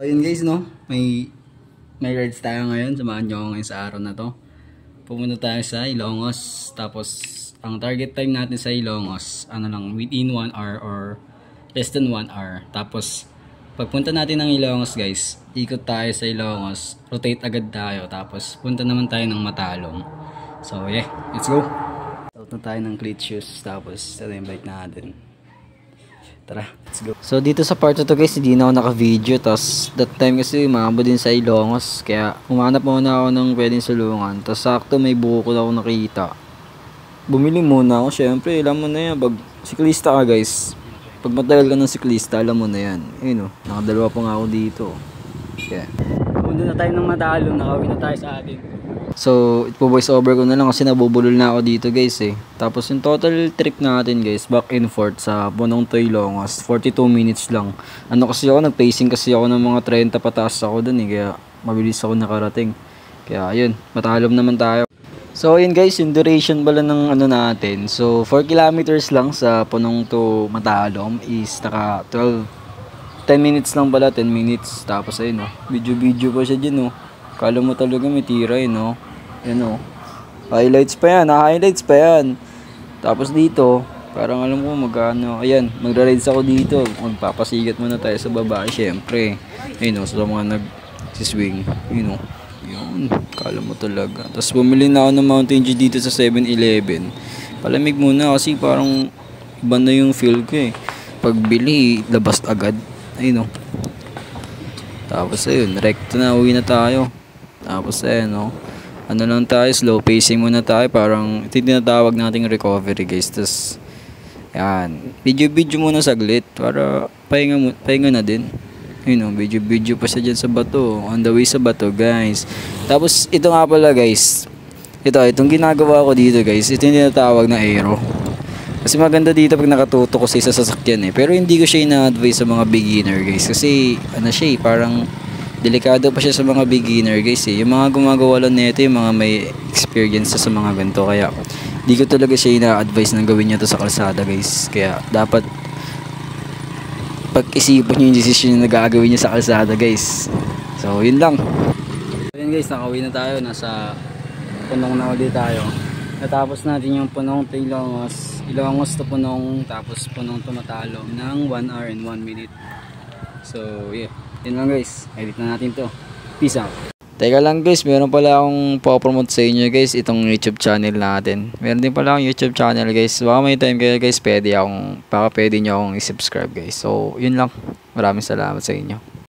Ayun guys, no, may rides tayo ngayon. Samahan nyo ako ngayon sa araw na to. Pumunta tayo sa Ilongos. Tapos ang target time natin sa Ilongos, ano lang, within 1 hour or less than 1 hour. Tapos pagpunta natin ng Ilongos guys, ikot tayo sa Ilongos, rotate agad tayo. Tapos punta naman tayo ng Matalom. So yeah, let's go. Out na tayo ng cleat shoes. Tapos ito yung bike natin. Tara, let's go. So dito sa part to guys, hindi na ako naka-video. Tapos that time kasi umabot din sa Ilongos. Kaya umanap muna ako ng pwedeng sulungan. Tapos sakto may buko na ako nakita. Bumili muna ako. Syempre, alam mo na yan. Pag siklista ka guys, pag matagal ka ng siklista, alam mo na yan. Ayun o, nakadalawa pa nga ako dito. Kaya pumunta na tayo ng Matalom. Nakawin na tayo sa atin. So, ipo-voice over ko na lang kasi nabubulol na ako dito guys eh. Tapos yung total trip natin guys, back and forth sa Punong to Ilongos, 42 minutes lang. Ano kasi ako, nag-pacing kasi ako ng mga 30 pataas ako dun eh. Kaya mabilis ako nakarating. Kaya ayun, Matalom naman tayo. So ayun guys, yung duration pala ng ano natin. So 4 kilometers lang sa Punong to Matalom is naka 10 minutes lang pala, 10 minutes. Tapos ayun oh, video pa siya dyan oh. Kala mo talaga may tira eh, no? Yan o. Highlights pa yan. Highlights pa yan. Tapos dito, parang alam ko magkano. Ayan, magra-rides ako dito. Magpapasigat muna tayo sa baba. Siyempre. Ayun o, sa mga nag-swing. Yun o. Yun. Kala mo talaga. Tapos bumili na ako ng Mountain Dew dito sa 7-Eleven. Palamig muna kasi parang iba na yung feel ko eh. Pagbili, labas agad. Ayun o. Tapos ayun, recto na, uwi na tayo. Tapos ayun, no, ano lang tayo, slow pacing muna tayo. Parang ito tinatawag nating recovery guys. Tapos yan, video muna saglit para pahinga na din. Yun know, video pa siya dyan sa bato, on the way sa bato guys. Tapos ito nga pala guys, itong ginagawa ko dito guys, ito yung tinatawag na aero. Kasi maganda dito pag nakatuto ko sa isa sasakyan eh. Pero hindi ko siya ina-advise sa mga beginner guys. Kasi ano siya eh, parang delikado pa siya sa mga beginner guys eh. Yung mga gumagawa lang nito, yung mga may experience sa mga ganito. Kaya di ko talaga siya ina-advise na gawin niya to sa kalsada guys. Kaya dapat pag-isipan niyo yung decision na gagawin niya sa kalsada guys. So yun lang. Ayun guys, nakauwi na tayo. Nasa Punong na ulit tayo. Natapos natin yung Punong to Ilongos to Punong, tapos Punong to Matalom ng 1 hour and 1 minute. So yeah, yun lang guys, edit na natin to. Peace out. Teka lang guys, meron pala akong po-promote sa inyo guys, itong YouTube channel natin. Meron din pala akong YouTube channel guys. Baka may time kayo guys, pwede nyo akong i-subscribe guys. So yun lang, maraming salamat sa inyo.